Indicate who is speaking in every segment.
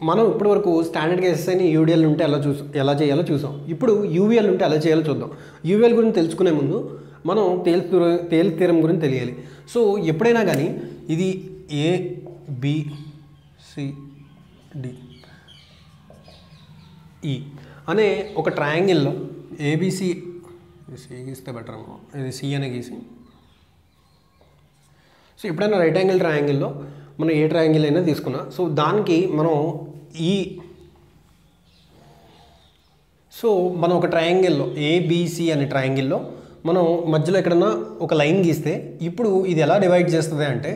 Speaker 1: మనం ఇప్పటివరకు standard cases అని యూడిఎల్ ఉంటే ఎలా చేయాలో చూసాం. ఇప్పుడు యూవీఎల్ ఉంటే ఎలా చేయాలో చూద్దాం. యూవీఎల్ గురించి తెలుసుకునే ముందు మనం తేల్ థీరం గురించి తెలియాలి. సో ఎప్పుడైనా కానీ ఇది ABCDE అనే ఒక ట్రయాంగిల్లో ABC గీస్తే బెటర్ అమ్మా, ఇది C అనే గీసి. సో ఎప్పుడైనా రైట్ యాంగిల్ ట్రయాంగిల్లో మనం ఏ ట్రయాంగిల్ అయినా తీసుకున్నా, సో దానికి మనం మనం ఒక ట్రయాంగిల్లో ABC అనే ట్రయాంగిల్లో మనం మధ్యలో ఎక్కడన్నా ఒక లైన్ గీస్తే ఇప్పుడు ఇది ఎలా డివైడ్ చేస్తుంది అంటే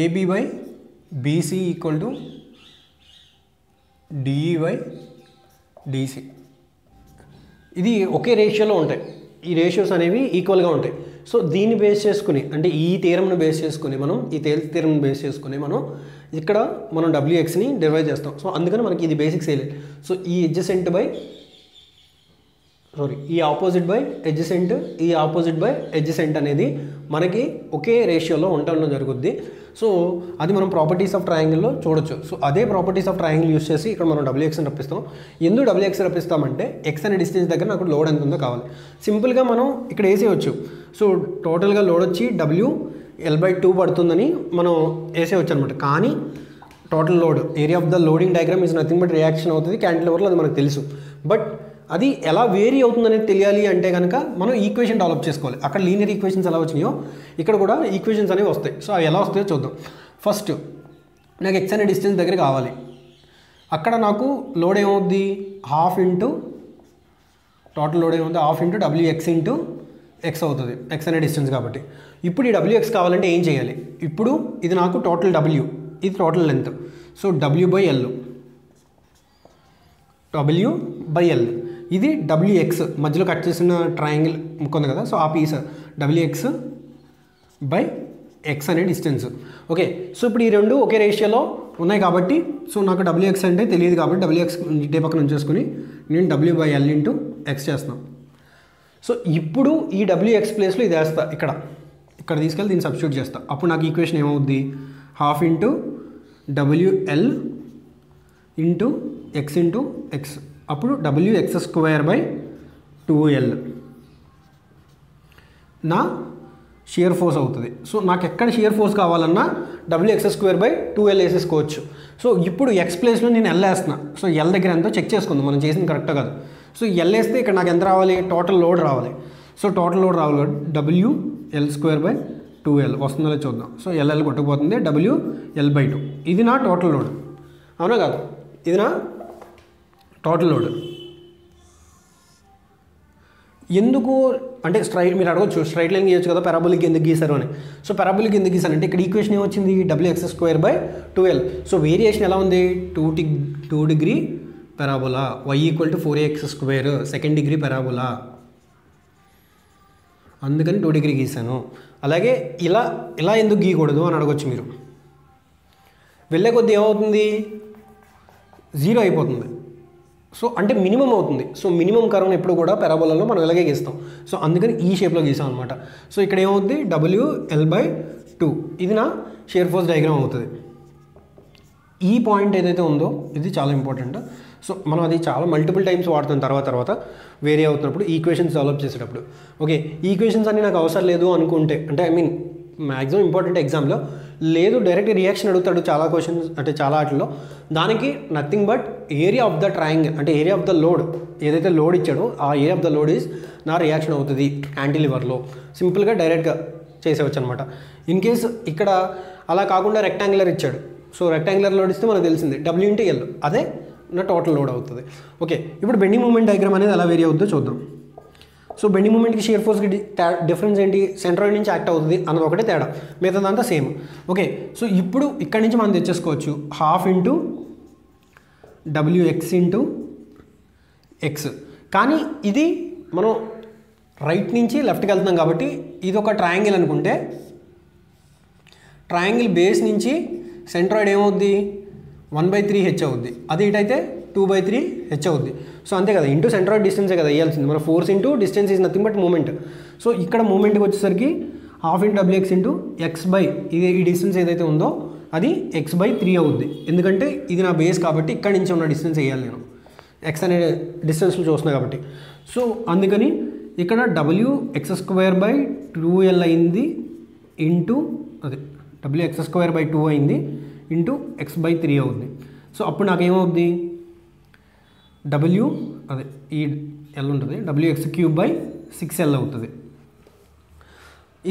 Speaker 1: AB/BC = DE/DC. ఇది ఒకే రేషియోలో ఉంటాయి, ఈ రేషియోస్ అనేవి ఈక్వల్గా ఉంటాయి. సో దీన్ని బేస్ చేసుకుని, అంటే ఈ థీరంను బేస్ చేసుకుని, మనం ఈ తేల్ థీరంను బేస్ చేసుకుని మనం ఇక్కడ మనం WXని డివైడ్ చేస్తాం. సో అందుకని మనకి ఇది బేసిక్స్ వేయలేదు. సో ఈ ఆపోజిట్ బై ఎడ్జసెంట్ అనేది మనకి ఒకే రేషియోలో ఉండడం జరుగుద్ది. సో అది మనం ప్రాపర్టీస్ ఆఫ్ ట్రయాంగిల్లో చూడొచ్చు. సో అదే ప్రాపర్టీస్ ఆఫ్ ట్రయాంగిల్ యూస్ చేసి ఇక్కడ మనం WXని రప్పిస్తాం. ఎందుకు WX రప్పిస్తామంటే X అనే డిస్టెన్స్ దగ్గర నాకు లోడ్ ఎంత ఉందో కావాలి. సింపుల్గా మనం ఇక్కడ వేసేయచ్చు. సో టోటల్గా లోడ్ వచ్చి WL/2 పడుతుందని మనం వేసేయచ్చు అనమాట. కానీ total load, area of the loading diagram is nothing but reaction అవుతుంది క్యాంటిలివర్లో, అది మనకు తెలుసు. బట్ అది ఎలా వేరీ అవుతుందనేది తెలియాలి అంటే కనుక మనం ఈక్వేషన్ డెవలప్ చేసుకోవాలి. అక్కడ లీనియర్ ఈక్వేషన్స్ ఎలా వచ్చినాయో ఇక్కడ కూడా ఈక్వేషన్స్ అనేవి వస్తాయి. సో అవి ఎలా వస్తాయో చూద్దాం. ఫస్ట్ నాకు X అనే డిస్టెన్స్ దగ్గర కావాలి. అక్కడ నాకు లోడ్ ఏమవుద్ది, టోటల్ లోడ్ ఏమవుతుంది, 1/2 WX/X అవుతుంది, X అనే డిస్టెన్స్ కాబట్టి. ఇప్పుడు ఈ WX కావాలంటే ఏం చేయాలి, ఇప్పుడు ఇది నాకు టోటల్ W, ఇది టోటల్ లెంత్. సో W/L, ఇది WX మధ్యలో కట్ చేసిన ట్రయాంగిల్ ముక్క ఉంది కదా, సో ఆ పీస్ WX/X అనే డిస్టెన్స్. ఓకే, సో ఇప్పుడు ఈ రెండు ఒకే రేషియోలో ఉన్నాయి కాబట్టి, సో నాకు WX అంటే తెలియదు కాబట్టి WX ఇటే పక్కన ఉంచేసుకుని నేను W/L/X చేస్తున్నాను. సో ఇప్పుడు ఈ WX ప్లేస్లో ఇది వేస్తా, ఇక్కడ తీసుకెళ్ళి దీన్ని సబ్స్టిట్యూట్ చేస్తా. అప్పుడు నాకు ఈక్వేషన్ ఏమవుద్ది, 1/2 WL/X/X, అప్పుడు WX² నా షియర్ ఫోర్స్ అవుతుంది. సో నాకు ఎక్కడ షియర్ ఫోర్స్ కావాలన్నా WX²/2L వేసేసుకోవచ్చు. సో ఇప్పుడు X ప్లేస్లో నేను L వేస్తున్నా. సో L దగ్గర ఎంతో చెక్ చేసుకుందాం, మనం చేసింది కరెక్ట్ కాదు. సో L వేస్తే ఇక్కడ నాకు ఎంత రావాలి, టోటల్ లోడ్ రావాలి. సో టోటల్ లోడ్ రావాలి WL² వస్తుందో చూద్దాం. సో LL కొట్టుకుపోతుంది, WL/2 ఇది నా టోటల్ లోడ్, అవునా కాదు, ఇది నా టోటల్ లోడ్. ఎందుకు అంటే మీరు అడగచ్చు, స్ట్రైట్ లైన్ గీయచ్చు కదా, పారాబోలిక్ ఎందుకు గీసారు అని. సో పారాబోలిక్ ఎందుకు గీసారంటే ఇక్కడ ఈక్వేషన్ ఏమొచ్చింది, WX²/2L. సో వేరియేషన్ ఎలా ఉంది, 2 degree parabola, y = 4ax², second degree parabola, అందుకని 2 డిగ్రీ గీసాను. అలాగే ఇలా ఎందుకు గీయకూడదు అని అడగచ్చు మీరు. వెళ్ళే కొద్దీ ఏమవుతుంది, 0 అయిపోతుంది. సో అంటే మినిమం అవుతుంది. సో మినిమం కర్వ్ని ఎప్పుడు కూడా పారాబోలాలో మనం ఇలాగే గీస్తాం. సో అందుకని ఈ షేప్లో గీసాం అనమాట. సో ఇక్కడ ఏమవుతుంది, WL/2 ఇది నా షియర్ ఫోర్స్ డయాగ్రామ్ అవుతుంది. ఈ పాయింట్ ఏదైతే ఉందో ఇది చాలా ఇంపార్టెంట్. సో మనం అది చాలా మల్టిపుల్ టైమ్స్ వాడుతాం తర్వాత వేరే అవుతున్నప్పుడు ఈక్వేషన్స్ డెవలప్ చేసేటప్పుడు. ఓకే, ఈక్వేషన్స్ అన్నీ నాకు అవసరం లేదు అనుకుంటే, అంటే మ్యాక్సిమం ఇంపార్టెంట్ ఎగ్జామ్లో లేదు, డైరెక్ట్ రియాక్షన్ అడుగుతాడు చాలా క్వశ్చన్స్, అంటే చాలా వాటిలో. దానికి nothing but area of the triangle, అంటే ఏరియా ఆఫ్ ద లోడ్, ఏదైతే లోడ్ ఇచ్చాడో ఆ area of the load is నా రియాక్షన్ అవుతుంది క్యాంటిలివర్లో. సింపుల్గా డైరెక్ట్గా చేసేవచ్చు అనమాట. ఇన్ కేస్ ఇక్కడ అలా కాకుండా రెక్టాంగులర్ ఇచ్చాడు, సో రెక్టాంగులర్ లోడ్ ఇస్తే మనకు తెలిసింది W/L, అదే నా టోటల్ లోడ్ అవుతుంది. ఓకే, ఇప్పుడు బెండింగ్ మూమెంట్ డయాగ్రామ్ అనేది ఎలా వేరీ అవుతుందో చూద్దాం. సో బెండింగ్ మూమెంట్కి షియర్ ఫోర్స్కి డిఫరెన్స్ ఏంటి, సెంట్రాయిడ్ నుంచి యాక్ట్ అవుతుంది అన్నది ఒకటే తేడా, మిగతాదంతా సేమ్. ఓకే, సో ఇప్పుడు ఇక్కడి నుంచి మనం తెచ్చేసుకోవచ్చు 1/2 WX/X. కానీ ఇది మనం రైట్ నుంచి లెఫ్ట్కి వెళ్తున్నాం కాబట్టి ఇది ఒక ట్రయాంగిల్ అనుకుంటే, ట్రయాంగిల్ బేస్ నుంచి సెంట్రాయిడ్ ఏమవుద్ది, 1/3H అవుద్ది. అది ఇటైతే 2/3H అవుద్ది. సో అంతే కదా, ఇంటూ సెంట్రాయిడ్ డిస్టెన్సే కదా వేయాల్సింది. మన force into distance is nothing but moment. So ఇక్కడ మూమెంట్కి వచ్చేసరికి 1/2 WX/X ఇది ఈ డిస్టెన్స్ ఏదైతే ఉందో అది x/3 అవుద్ది. ఎందుకంటే ఇది నా బేస్ కాబట్టి ఇక్కడి నుంచి ఉన్న డిస్టెన్స్ వేయాలి నేను, x అనే డిస్టెన్స్లో చూస్తున్నా కాబట్టి. సో అందుకని ఇక్కడ wx²/2l అయింది ఇంటూ అదే wx²/2 అయింది ఇంటూ x/3 అవుద్ది. సో అప్పుడు నాకేమవుద్ది, ఈ ఎల్ ఉంటుంది, wx³/6l అవుతుంది.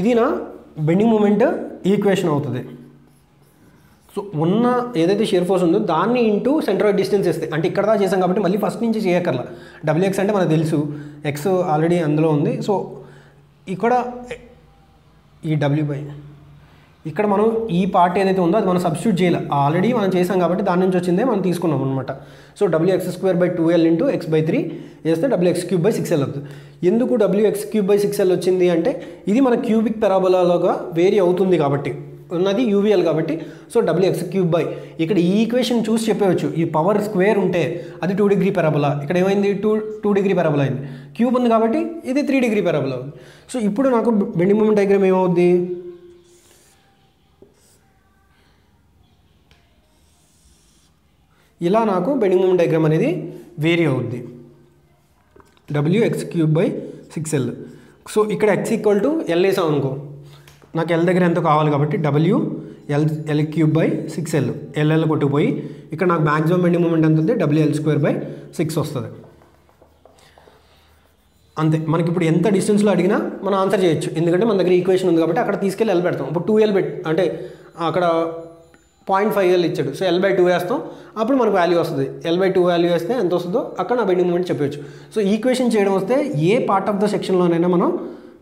Speaker 1: ఇది నా బెండింగ్ మూమెంట్ ఈక్వేషన్ అవుతుంది. సో ఉన్న ఏదైతే షియర్ ఫోర్స్ ఉందో దాన్ని ఇంటూ సెంట్రాయిడ్ డిస్టెన్స్ ఇస్తే, అంటే ఇక్కడ దా చేసాం కాబట్టి మళ్ళీ ఫస్ట్ నుంచి చేయక్కర్లా. wx అంటే మనకు తెలుసు, ఎక్స్ ఆల్రెడీ అందులో ఉంది. సో ఇక్కడ ఈ ఇక్కడ మనం ఈ పార్ట్ ఏదైతే ఉందో అది మనం సబ్స్టిట్యూట్ చేయాలి, ఆల్రెడీ మనం చేసాం కాబట్టి దాని నుంచి వచ్చిందే మనం తీసుకున్నాం అనమాట. సో wx²/2l ఇంటూ x/3 చేస్తే wx³/6l అవుతుంది. ఎందుకు wx³/6l వచ్చింది అంటే ఇది మన క్యూబిక్ పెరాబోలాగా వేరీ అవుతుంది కాబట్టి, ఉన్నది యూవీఎల్ కాబట్టి. సో wx³ ఇక్కడ ఈ ఈక్వేషన్ చూసి చెప్పవచ్చు, ఈ పవర్ స్క్వేర్ ఉంటే అది 2 డిగ్రీ పెరాబోలా, ఇక్కడ ఏమైంది 2 డిగ్రీ పెరాబోలా అయింది, క్యూబ్ ఉంది కాబట్టి ఇది 3 డిగ్రీ పెరాబోలా ఉంది. సో ఇప్పుడు నాకు బెండింగ్ మూమెంట్ డయాగ్రామ్ ఏమవుద్ది, ఇలా నాకు బెండింగ్ మూమెంట్ డయాగ్రామ్ అనేది వేరీ అవుద్ది, wx³/6l. సో ఇక్కడ x = l వేసాం అనుకో, నాకు l దగ్గర ఎంతో కావాలి కాబట్టి wL3/6l, ll కొట్టుకుపోయి ఇక్కడ నాకు మ్యాక్సిమం బెండింగ్ మూమెంట్ ఎంత ఉంది, wL²/6 వస్తుంది. అంతే. మనకి ఇప్పుడు ఎంత డిస్టెన్స్లో అడిగినా మనం ఆన్సర్ చేయొచ్చు, ఎందుకంటే మన దగ్గర ఈక్వేషన్ ఉంది కాబట్టి అక్కడ తీసుకెళ్ళి l పెడతాం. ఇప్పుడు 2l అంటే అక్కడ 0.5l ఇచ్చాడు, సో l/2 వేస్తాం, అప్పుడు మనకు వాల్యూ వస్తుంది. l/2 వాల్యూ వేస్తే ఎంత వస్తుందో అక్కడ నా బెండింగ్ మూమెంట్ చెప్పవచ్చు. సో ఈక్వేషన్ చేయడం వస్తే ఏ పార్ట్ ఆఫ్ ద సెక్షన్లోనైనా మనం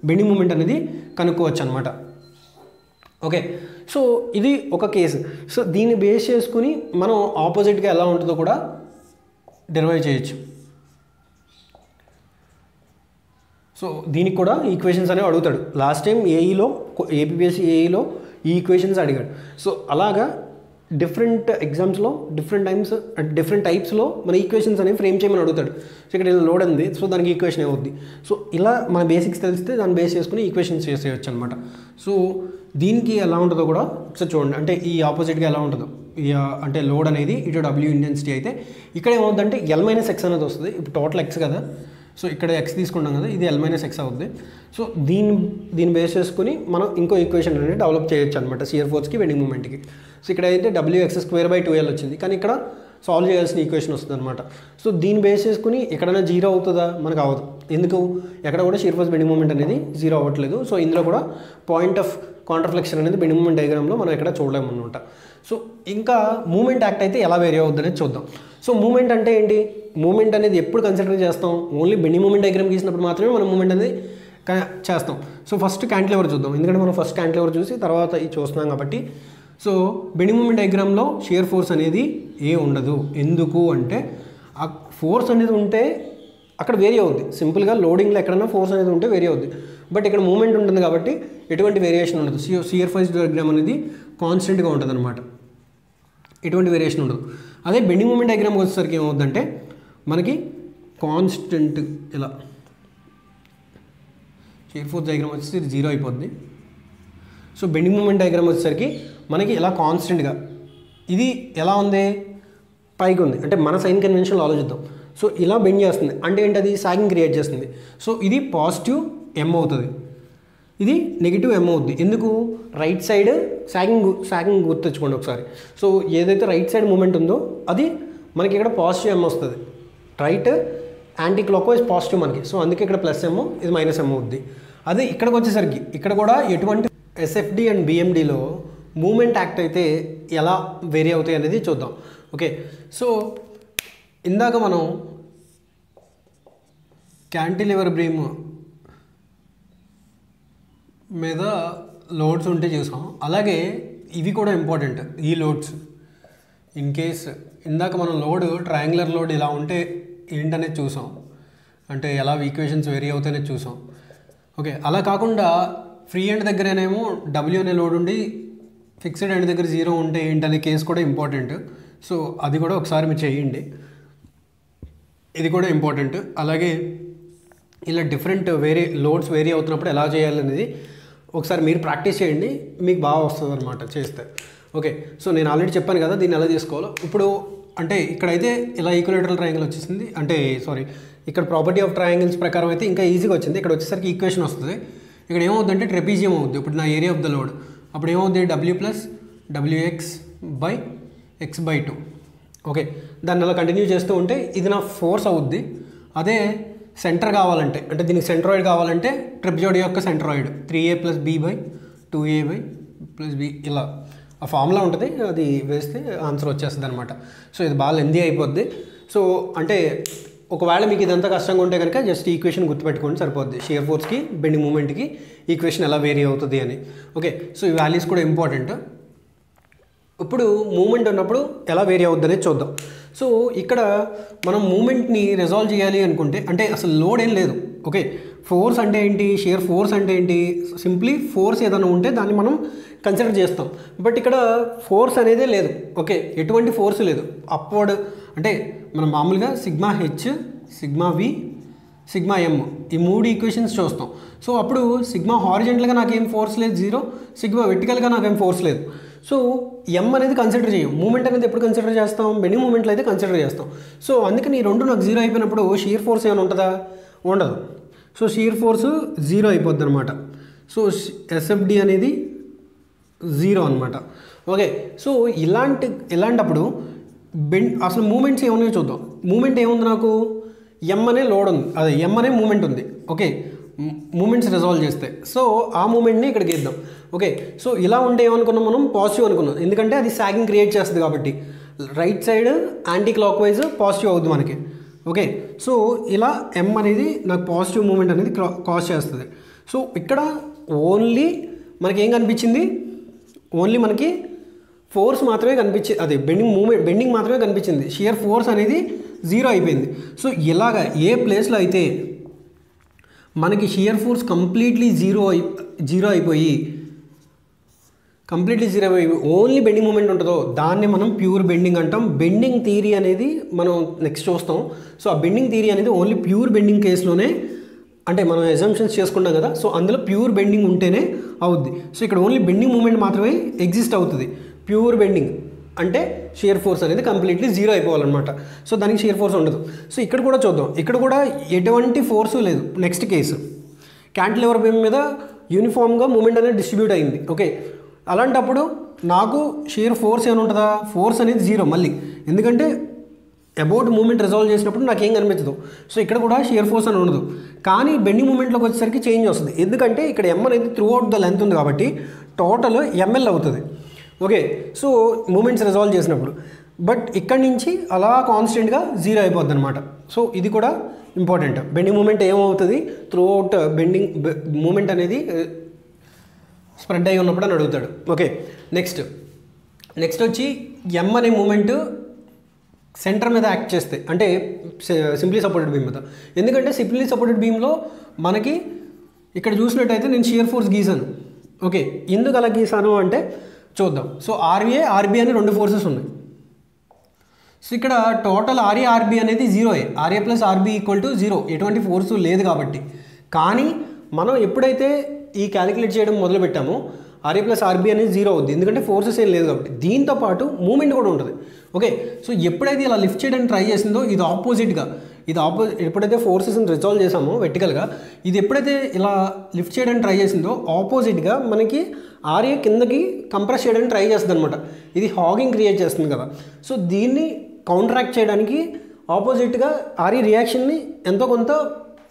Speaker 1: బెండింగ్ మూమెంట్ అనేది కనుక్కోవచ్చు అనమాట. ఓకే, సో ఇది ఒక కేసు. సో దీన్ని బేస్ చేసుకుని మనం ఆపోజిట్గా ఎలా ఉంటుందో కూడా డెరైవ్ చేయొచ్చు. సో దీనికి కూడా ఈక్వేషన్స్ అనేవి అడుగుతాడు. లాస్ట్ టైం ఏపీపీఎస్సీ ఏఈలో ఈ ఈక్వేషన్స్ అడిగాడు. సో అలాగా డిఫరెంట్ ఎగ్జామ్స్లో డిఫరెంట్ టైప్స్లో మన ఈక్వేషన్స్ అనేవి ఫ్రేమ్ చేయమని అడుగుతాడు. సో ఇక్కడ లోడ్ ఉంది, సో దానికి ఈక్వేషన్ ఏమవుద్ది. సో ఇలా మన బేసిక్స్ తెలిస్తే దాన్ని బేస్ చేసుకుని ఈక్వేషన్స్ చేసేయచ్చు అనమాట. సో దీనికి ఎలా ఉంటుందో కూడా ఒకసారి చూడండి, అంటే ఈ ఆపోజిట్గా ఎలా ఉంటుందో. అంటే లోడ్ అనేది ఇటు W ఇంటెన్సిటీ అయితే ఇక్కడ ఏమవుతుందంటే L-x అనేది వస్తుంది. ఇప్పుడు టోటల్ x కదా, సో ఇక్కడ x తీసుకుంటాం కదా, ఇది L-x అవుతుంది. సో దీన్ని బేస్ చేసుకుని మనం ఇంకో ఈక్వేషన్ అనేది డెవలప్ చేయొచ్చు అనమాట షియర్ ఫోర్స్కి బెండింగ్ మూమెంట్కి. సో ఇక్కడ అయితే wx²/2l వచ్చింది, కానీ ఇక్కడ సాల్వ్ చేయాల్సిన ఈక్వేషన్ వస్తుంది అనమాట. సో దీన్ని బేస్ చేసుకుని ఎక్కడైనా 0 అవుతుందా, మనకు అవ్వదు. ఎందుకు, ఎక్కడ కూడా షియర్ ఫోర్స్ బెండింగ్ మూమెంట్ అనేది 0 అవ్వట్లేదు. సో ఇందులో కూడా పాయింట్ ఆఫ్ కాంట్రాఫ్లెక్షన్ అనేది బెండింగ్ మూమెంట్ డయాగ్రామ్లో మనం ఎక్కడ చూడలేము అనమాట. సో ఇంకా మూమెంట్ యాక్ట్ అయితే ఎలా వేరీ అవుద్ది అనేది చూద్దాం. సో మూమెంట్ అంటే ఏంటి, మూమెంట్ అనేది ఎప్పుడు కన్సిడర్ చేస్తాం, ఓన్లీ బెండింగ్ మూమెంట్ డయాగ్రామ్ గీసినప్పుడు మాత్రమే మనం మూమెంట్ అనేది చేస్తాం. సో ఫస్ట్ క్యాంటిలివర్ చూద్దాం, ఎందుకంటే మనం ఫస్ట్ క్యాంటిలివర్ చూసి తర్వాత ఇది చూస్తున్నాం కాబట్టి. సో బెండింగ్ మూమెంట్ డయాగ్రామ్లో షియర్ ఫోర్స్ అనేది ఉండదు. ఎందుకు అంటే ఆ ఫోర్స్ అనేది ఉంటే అక్కడ వేరీ అవుద్ది. సింపుల్గా లోడింగ్లో ఎక్కడైనా ఫోర్స్ అనేది ఉంటే వేరీ అవుద్ది, బట్ ఇక్కడ మూమెంట్ ఉంటుంది కాబట్టి ఎటువంటి వేరియేషన్ ఉండదు. షియర్ ఫోర్స్ డయాగ్రామ్ అనేది కాన్స్టెంట్గా ఉంటుంది అనమాట, ఎటువంటి వేరియేషన్ ఉండదు. అదే బెండింగ్ మూమెంట్ డయాగ్రామ్ వచ్చేసరికి ఏమవుద్దంటే మనకి కాన్స్టెంట్ ఇలా షియర్ ఫోర్స్ డయాగ్రామ్ వచ్చేసి 0 అయిపోద్ది. సో బెండింగ్ మూమెంట్ డయాగ్రామ్ వచ్చేసరికి మనకి ఇలా కాన్స్టెంట్గా ఇది ఎలా ఉంది, పైకి ఉంది. అంటే మన సైన్ కన్వెన్షన్లో ఆలోచిద్దాం. సో ఇలా బెండ్ చేస్తుంది అంటే ఏంటది, సాగింగ్ క్రియేట్ చేస్తుంది. సో ఇది పాజిటివ్ m అవుతుంది, ఇది నెగిటివ్ m అవుద్ది. ఎందుకు, రైట్ సైడ్ సాగింగ్ గుర్తెచ్చుకోండి ఒకసారి. సో ఏదైతే రైట్ సైడ్ మూమెంట్ ఉందో అది మనకి ఇక్కడ పాజిటివ్ m వస్తుంది, right anti clock wise positive మనకి. సో అందుకే ఇక్కడ +m, ఇది -m అవుద్ది. అదే ఇక్కడికి వచ్చేసరికి ఇక్కడ కూడా ఎటువంటి ఎస్ఎఫ్డి అండ్ బిఎండిలో మూమెంట్ యాక్ట్ అయితే ఎలా వేరీ అవుతాయి అనేది చూద్దాం. ఓకే, సో ఇందాక మనం క్యాంటిలివర్ బీమ్ మీద లోడ్స్ ఉంటే చూసాం, అలాగే ఇవి కూడా ఇంపార్టెంట్. ఈ లోడ్స్ ఇన్ కేస్ ఇందాక మనం ట్రయాంగులర్ లోడ్ ఇలా ఉంటే ఏంటనేది చూసాం, అంటే ఎలా ఈక్వేషన్స్ వేరీ అవుతాయనేది చూసాం. ఓకే, అలా కాకుండా ఫ్రీ ఎండ్ దగ్గరేనేమో W అనే లోడ్ ఉండి ఫిక్స్డ్ ఎండ్ దగ్గర 0 ఉంటే ఏంటనే కేసు కూడా ఇంపార్టెంట్. సో అది కూడా ఒకసారి మీరు చేయండి, ఇది కూడా ఇంపార్టెంట్. అలాగే ఇలా డిఫరెంట్ లోడ్స్ వేరీ అవుతున్నప్పుడు ఎలా చేయాలనేది ఒకసారి మీరు ప్రాక్టీస్ చేయండి, మీకు బాగా వస్తుంది అనమాట చేస్తే. ఓకే, సో నేను ఆల్రెడీ చెప్పాను కదా దీన్ని ఎలా చేసుకోవాలో. ఇప్పుడు అంటే ఇక్కడైతే ఇలా ఈక్వలేటరల్ ట్రయాంగిల్ వచ్చేసింది, అంటే సారీ ఇక్కడ ప్రాపర్టీ ఆఫ్ ట్రయాంగిల్స్ ప్రకారం అయితే ఇంకా ఈజీగా వచ్చింది. ఇక్కడ వచ్చేసరికి ఈక్వేషన్ వస్తుంది. ఇక్కడ ఏమవుతుందంటే ట్రెపీజియం అవుద్ది. ఇప్పుడు నా ఏరియా ఆఫ్ ద లోడ్ అప్పుడు ఏమవుద్ది, W + WX/x/2. ఓకే, దాన్ని అలా కంటిన్యూ చేస్తూ ఉంటే ఇది నా ఫోర్స్ అవుద్ది. అదే సెంటర్ కావాలంటే, అంటే దీనికి సెంట్రాయిడ్ కావాలంటే ట్రిప్జాయిడ్ యొక్క సెంట్రాయిడ్ 3A + B/2A + B ఇలా ఆ ఫార్ములా ఉంటుంది, అది వేస్తే ఆన్సర్ వచ్చేస్తుంది అనమాట. సో ఇది బాగా లెందీ అయిపోద్ది. సో అంటే ఒకవేళ మీకు ఇదంతా కష్టంగా ఉంటే కనుక జస్ట్ ఈక్వేషన్ గుర్తుపెట్టుకోండి సరిపోద్ది. షియర్ ఫోర్స్కి బెండింగ్ మూమెంట్కి ఈక్వేషన్ ఎలా వేరీ అవుతుంది అని. ఓకే, సో ఈ వాల్యూస్ కూడా ఇంపార్టెంట్. ఇప్పుడు మూమెంట్ ఉన్నప్పుడు ఎలా వేరీ అవుద్ది అనేది చూద్దాం. సో ఇక్కడ మనం మూమెంట్ని రిజాల్వ్ చేయాలి అనుకుంటే, అంటే అసలు లోడ్ ఏం లేదు. ఓకే, ఫోర్స్ అంటే ఏంటి, షియర్ ఫోర్స్ అంటే ఏంటి, సింప్లీ ఫోర్స్ ఏదైనా ఉంటే దాన్ని మనం కన్సిడర్ చేస్తాం. బట్ ఇక్కడ ఫోర్స్ అనేదే లేదు. ఓకే, ఎటువంటి ఫోర్స్ లేదు. అప్వర్డ్ అంటే మనం మామూలుగా σH, σV, σM ఈ 3 ఈక్వేషన్స్ చూస్తాం. సో అప్పుడు సిగ్మా హారిజెంటల్గా నాకేం ఫోర్స్ లేదు 0, సిగ్మా వెర్టికల్గా నాకేం ఫోర్స్ లేదు. సో M అనేది కన్సిడర్ చేయం. మూమెంట్ అనేది ఎప్పుడు కన్సిడర్ చేస్తాం, బెండింగ్ మూమెంట్లో అయితే కన్సిడర్ చేస్తాం. సో అందుకని ఈ రెండు నాకు 0 అయిపోయినప్పుడు షియర్ ఫోర్స్ ఏమైనా ఉంటుందా, ఉండదు. సో షియర్ ఫోర్స్ 0 అయిపోద్ది అనమాట. సో SFD అనేది 0 అనమాట. ఓకే, సో ఇలాంటప్పుడు అసలు మూమెంట్స్ ఏమున్నాయో చూద్దాం. మూమెంట్ ఏముంది, నాకు M అనే లోడ్ ఉంది, అదే M అనే మూమెంట్ ఉంది. ఓకే, మూమెంట్స్ రిజాల్వ్ చేస్తే సో ఆ మూమెంట్ని ఇక్కడ గీద్దాం. ఓకే, సో ఇలా ఉంటే ఏమనుకున్నాం మనం, పాజిటివ్ అనుకున్నాం. ఎందుకంటే అది సాగింగ్ క్రియేట్ చేస్తుంది కాబట్టి right side anti clock wise positive అవుతుంది మనకి. ఓకే, సో ఇలా M అనేది నాకు పాజిటివ్ మూమెంట్ అనేది కాజ్ చేస్తుంది. సో ఇక్కడ ఓన్లీ మనకి ఏం కనిపించింది, ఓన్లీ మనకి ఫోర్స్ మాత్రమే కనిపించింది, అదే బెండింగ్ మాత్రమే కనిపించింది. షియర్ ఫోర్స్ అనేది 0 అయిపోయింది. సో ఇలాగ ఏ ప్లేస్లో అయితే మనకి షియర్ ఫోర్స్ కంప్లీట్లీ జీరో అయిపోయి ఓన్లీ బెండింగ్ మూమెంట్ ఉంటుందో దాన్ని మనం ప్యూర్ బెండింగ్ అంటాం. బెండింగ్ థియరీ అనేది మనం నెక్స్ట్ చూస్తాం. సో ఆ బెండింగ్ థియరీ అనేది ఓన్లీ ప్యూర్ బెండింగ్ కేసులోనే, అంటే మనం అజంప్షన్స్ చేసుకుంటాం కదా, సో అందులో ప్యూర్ బెండింగ్ ఉంటేనే అవుద్ది. సో ఇక్కడ ఓన్లీ బెండింగ్ మూమెంట్ మాత్రమే ఎగ్జిస్ట్ అవుతుంది. ప్యూర్ బెండింగ్ అంటే షియర్ ఫోర్స్ అనేది కంప్లీట్లీ 0 అయిపోవాలన్నమాట. సో దానికి షియర్ ఫోర్స్ ఉండదు. సో ఇక్కడ కూడా చూద్దాం, ఇక్కడ కూడా ఎటువంటి ఫోర్సు లేదు. నెక్స్ట్ కేసు క్యాంటిలివర్ బీమ్ మీద యూనిఫామ్గా మూమెంట్ అనేది డిస్ట్రిబ్యూట్ అయింది. ఓకే, అలాంటప్పుడు నాకు షియర్ ఫోర్స్ ఏమైనా ఉంటుందా, ఫోర్స్ అనేది 0 మళ్ళీ, ఎందుకంటే అబౌట్ మూమెంట్ రిజాల్వ్ చేసినప్పుడు నాకేం కనిపించదు. సో ఇక్కడ కూడా షియర్ ఫోర్స్ అని ఉండదు. కానీ బెండింగ్ మూమెంట్లోకి వచ్చేసరికి చేంజ్ వస్తుంది, ఎందుకంటే ఇక్కడ M అనేది త్రూ అవుట్ ద లెంత్ ఉంది కాబట్టి టోటల్ ML అవుతుంది. ఓకే, సో మూమెంట్స్ రిజాల్వ్ చేసినప్పుడు, బట్ ఇక్కడి నుంచి అలా కాన్స్టెంట్గా 0 అయిపోద్ది అనమాట. సో ఇది కూడా ఇంపార్టెంట్. బెండింగ్ మూమెంట్ ఏమవుతుంది, త్రూ అవుట్ బెండింగ్ మూమెంట్ అనేది స్ప్రెడ్ అయి ఉన్నప్పుడు అని అడుగుతాడు. ఓకే, నెక్స్ట్ వచ్చి M అనే మూమెంట్ సెంటర్ మీద యాక్ట్ చేస్తే, అంటే సింప్లీ సపోర్టెడ్ బీమ్ మీద. ఎందుకంటే సింప్లీ సపోర్టెడ్ బీమ్లో మనకి ఇక్కడ చూసినట్టయితే నేను షియర్ ఫోర్స్ గీసాను. ఓకే, ఎందుకు అలా గీసాను అంటే చూద్దాం. సో RA, RB అని 2 ఫోర్సెస్ ఉన్నాయి. సో ఇక్కడ టోటల్ RA, RB అనేది 0. RA + RB = 0, ఎటువంటి ఫోర్సు లేదు కాబట్టి. కానీ మనం ఎప్పుడైతే ఈ క్యాలిక్యులేట్ చేయడం మొదలు పెట్టామో RA + RB అనేది 0 అవుద్ది, ఎందుకంటే ఫోర్సెస్ ఏం లేదు కాబట్టి. దీంతో పాటు మూమెంట్ కూడా ఉంటుంది. ఓకే, సో ఎప్పుడైతే ఇలా లిఫ్ట్ చేయడానికి ట్రై చేసిందో ఇది ఆపోజిట్గా, ఎప్పుడైతే ఫోర్సెస్ని రిజాల్వ్ చేసామో వెర్టికల్గా, ఇది ఎప్పుడైతే ఇలా లిఫ్ట్ చేయడానికి ట్రై చేసిందో ఆపోజిట్గా మనకి RA కిందకి కంప్రెస్ చేయడానికి ట్రై చేస్తుంది అనమాట. ఇది హాగింగ్ క్రియేట్ చేస్తుంది కదా. సో దీన్ని కౌంటరాక్ట్ చేయడానికి ఆపోజిట్గా RA రియాక్షన్ని ఎంతో కొంత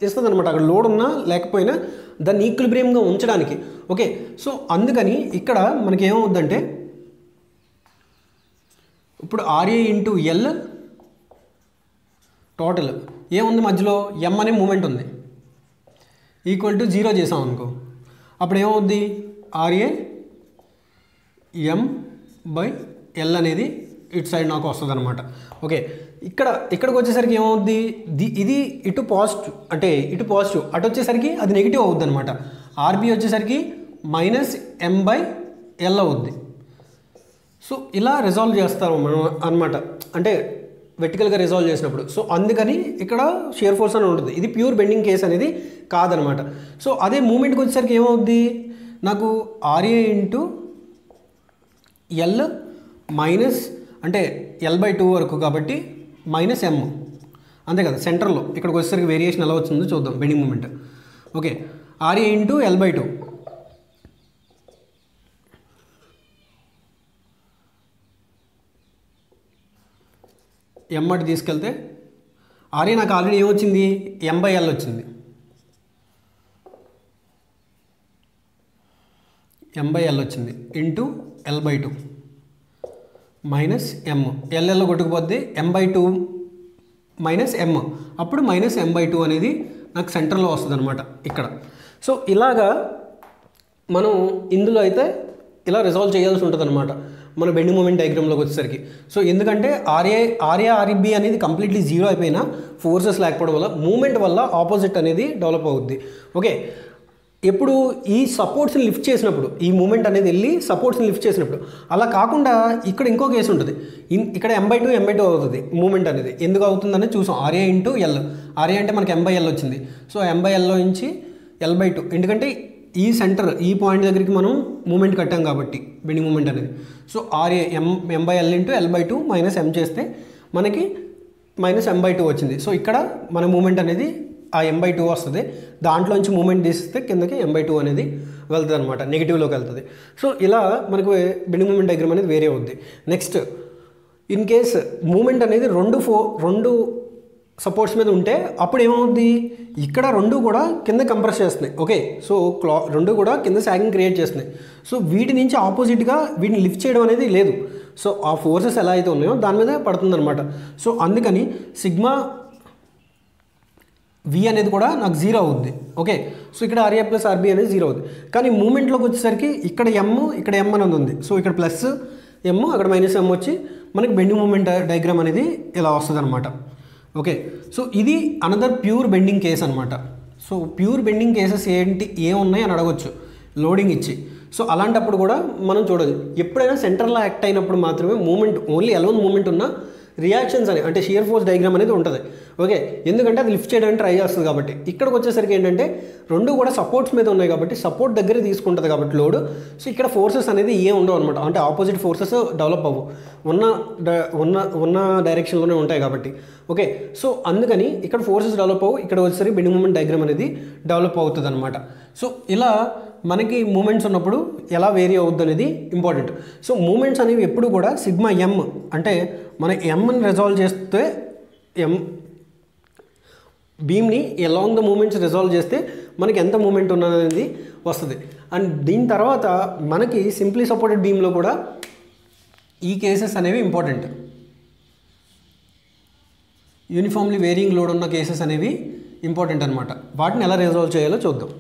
Speaker 1: ఇస్తుంది అనమాట. అక్కడ లోడ్ ఉన్నా లేకపోయినా దాన్ని ఈక్విలిబ్రియంగా ఉంచడానికి. ఓకే, సో అందుకని ఇక్కడ మనకి ఏమవుద్దంటే ఇప్పుడు RA × L టోటల్ ఏముంది మధ్యలో, M అనే మూమెంట్ ఉంది, = 0 చేసాం అనుకో, అప్పుడు ఏమవుద్ది, RA M/L అనేది ఇటు సైడ్ నాకు వస్తుంది అనమాట. ఓకే, ఇక్కడికి వచ్చేసరికి ఏమవుద్ది, ఇది ఇటు పాజిటివ్, అంటే ఇటు పాజిటివ్, అటు వచ్చేసరికి అది నెగిటివ్ అవుద్ది అనమాట. RB వచ్చేసరికి -M/L అవుద్ది. సో ఇలా రిజాల్వ్ చేస్తాము మనం అనమాట, అంటే వెర్టికల్గా రిజాల్వ్ చేసినప్పుడు. సో అందుకని ఇక్కడ షియర్ ఫోర్స్ అని ఉంటుంది. ఇది ప్యూర్ బెండింగ్ కేస్ అనేది కాదనమాట. సో అదే మూమెంట్కి వచ్చేసరికి ఏమవుద్ది, నాకు RA × ఎల్ మైనస్ అంటే L/2 వరకు కాబట్టి మైనస్ M అంతే కదా. సెంటర్లో ఇక్కడికి వచ్చేసరికి వేరియేషన్ ఎలా వచ్చిందో చూద్దాం. Bending moment okay RA into L/2 M అటు తీసుకెళ్తే RA నాకు ఆల్రెడీ ఏమొచ్చింది M/L వచ్చింది. M/L వచ్చింది into L/2 minus M. L కొట్టుకుపోద్ది M/2 minus M, అప్పుడు మైనస్ M/2 అనేది నాకు సెంటర్లో వస్తుంది అనమాట ఇక్కడ. సో ఇలాగా మనం ఇందులో అయితే ఇలా రిజాల్వ్ చేయాల్సి ఉంటుంది అనమాట మన బెండింగ్ మూమెంట్ డయాగ్రామ్లోకి వచ్చేసరికి. సో ఎందుకంటే RB అనేది కంప్లీట్లీ జీరో అయిపోయినా ఫోర్సెస్ లేకపోవడం వల్ల మూమెంట్ వల్ల ఆపోజిట్ అనేది డెవలప్ అవుద్ది. ఓకే ఎప్పుడు ఈ సపోర్ట్స్ని లిఫ్ట్ చేసినప్పుడు ఈ మూమెంట్ అనేది వెళ్ళి సపోర్ట్స్ని లిఫ్ట్ చేసినప్పుడు, అలా కాకుండా ఇక్కడ ఇంకో కేసు ఉంటుంది. ఇక్కడ M/2 అవుతుంది మూమెంట్ అనేది. ఎందుకు అవుతుందని చూసాం. RA into L. RA అంటే మనకి M/L వచ్చింది. సో M/Lలో నుంచి L/2 ఎందుకంటే ఈ సెంటర్ ఈ పాయింట్ దగ్గరికి మనం మూమెంట్ కట్టాం కాబట్టి బెండింగ్ మూమెంట్ అనేది. So RA M/L into L/2 minus M చేస్తే మనకి మైనస్ M/2 వచ్చింది. సో ఇక్కడ మన మూమెంట్ అనేది ఆ M/2 వస్తుంది. దాంట్లోంచి మూమెంట్ తీస్తే కిందకి M/2 అనేది వెళ్తుంది అనమాట, నెగిటివ్లోకి వెళ్తుంది. సో ఇలా మనకు బెండింగ్ మూమెంట్ డయాగ్రామ్ అనేది వేరే అవుద్ది. నెక్స్ట్ ఇన్ కేస్ మూమెంట్ అనేది రెండు సపోర్ట్స్ మీద ఉంటే అప్పుడు ఏమవుద్ది, ఇక్కడ రెండు కూడా కింద కంప్రెస్ చేస్తున్నాయి. ఓకే సో రెండు కూడా కింద సాగింగ్ క్రియేట్ చేస్తున్నాయి. సో వీటి నుంచి ఆపోజిట్గా వీటిని లిఫ్ట్ చేయడం అనేది లేదు. సో ఆ ఫోర్సెస్ ఎలా అయితే ఉన్నాయో దాని మీద పడుతుంది అనమాట. సో అందుకని సిగ్మా V అనేది కూడా నాకు జీరో అవుద్ది. ఓకే సో ఇక్కడ RA ప్లస్ RB అనేది జీరో అవుద్ది. కానీ మూమెంట్లోకి వచ్చేసరికి ఇక్కడ ఇక్కడ M అనేది ఉంది. సో ఇక్కడ ప్లస్ M అక్కడ మైనస్ M వచ్చి మనకి బెండింగ్ మూమెంట్ డయాగ్రామ్ అనేది ఇలా వస్తుంది అనమాట. ఓకే సో ఇది అనదర్ ప్యూర్ బెండింగ్ కేస్ అనమాట. సో ప్యూర్ బెండింగ్ కేసెస్ ఏమున్నాయి అని అడగొచ్చు లోడింగ్ ఇచ్చి. సో అలాంటప్పుడు కూడా మనం చూడాలి, ఎప్పుడైనా సెంటర్లో యాక్ట్ అయినప్పుడు మాత్రమే మూమెంట్ ఓన్లీ అలోన్ మూమెంట్ ఉన్న రియాక్షన్స్ అని అంటే షియర్ ఫోర్స్ డయాగ్రామ్ అనేది ఉంటుంది. ఓకే ఎందుకంటే అది లిఫ్ట్ చేయడానికి ట్రై చేస్తుంది కాబట్టి. ఇక్కడికి వచ్చేసరికి ఏంటంటే రెండు కూడా సపోర్ట్స్ మీద ఉన్నాయి కాబట్టి సపోర్ట్ దగ్గర తీసుకుంటుంది కాబట్టి లోడ్. సో ఇక్కడ ఫోర్సెస్ అనేది ఏం ఉండవు అనమాట, అంటే ఆపోజిట్ ఫోర్సెస్ డెవలప్ అవ్వవు, ఉన్న డైరెక్షన్లోనే ఉంటాయి కాబట్టి. ఓకే సో అందుకని ఇక్కడ ఫోర్సెస్ డెవలప్ అవ్వు, ఇక్కడ వచ్చేసరికి బెండింగ్ మూమెంట్ డయాగ్రామ్ అనేది డెవలప్ అవుతుంది అనమాట. సో ఇలా మనకి మూమెంట్స్ ఉన్నప్పుడు ఎలా వేరీ అవుద్ది అనేది ఇంపార్టెంట్. సో మూమెంట్స్ అనేవి ఎప్పుడు కూడా సిగ్మా M అంటే మన Mని రిజాల్వ్ చేస్తే బీమ్ని అలాంగ్ ద మూమెంట్స్ రిజాల్వ్ చేస్తే మనకి ఎంత మూమెంట్ ఉన్నది వస్తుంది. అండ్ దీని తర్వాత మనకి సింప్లీ సపోర్టెడ్ బీమ్లో కూడా ఈ కేసెస్ అనేవి ఇంపార్టెంట్. యూనిఫామ్లీ వేరియింగ్ లోడ్ ఉన్న కేసెస్ అనేవి ఇంపార్టెంట్ అనమాట. వాటిని ఎలా రిజాల్వ్ చేయాలో చూద్దాం.